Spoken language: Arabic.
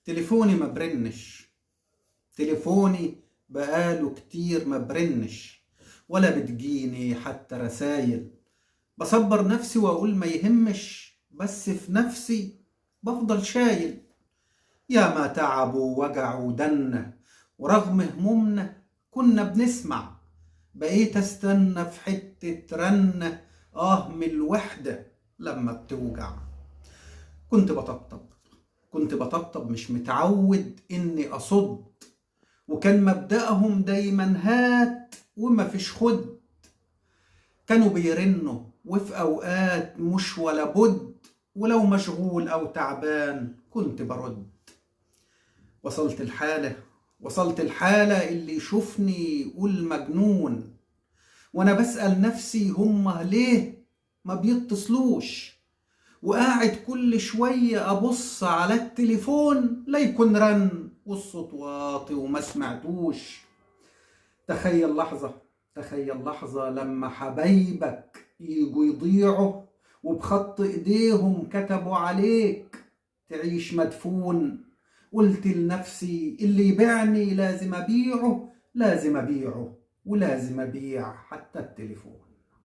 تليفوني ما برنش. تليفوني بقاله كتير ما برنش، ولا بتجيني حتى رسايل. بصبر نفسي واقول ما يهمش، بس في نفسي بفضل شايل. يا ما تعب ووجع ودنا، ورغم همومنا كنا بنسمع. بقيت استنى في حتة رنة، من الوحدة لما بتوجع. كنت بطبطب كنت بطبطب مش متعود اني اصد، وكان مبدأهم دايما هات وما فيش خد. كانوا بيرنوا وفي اوقات مش ولا بد، ولو مشغول او تعبان كنت برد. وصلت الحالة اللي يشوفني يقول مجنون، وانا بسأل نفسي هما ليه ما بيتصلوش، وقاعد كل شوية ابص على التليفون لا يكون رن والصوت واطي وما سمعتوش. تخيل لحظة لما حبايبك يجوا يضيعوا، وبخط ايديهم كتبوا عليك تعيش مدفون. قلت لنفسي اللي يبيعني لازم ابيعه، ولازم ابيع حتى التليفون.